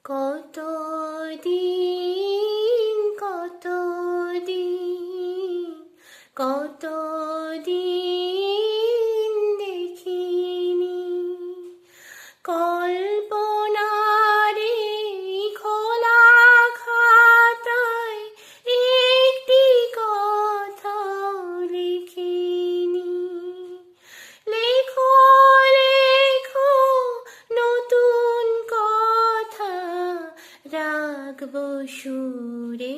কতদিন কতদিন কতদিন দেখিনি কল্পনার এই খোলা খাতায় একটি কথাও লিখিনি। লেখো লেখো নতুন কথা, রাখবো সুরে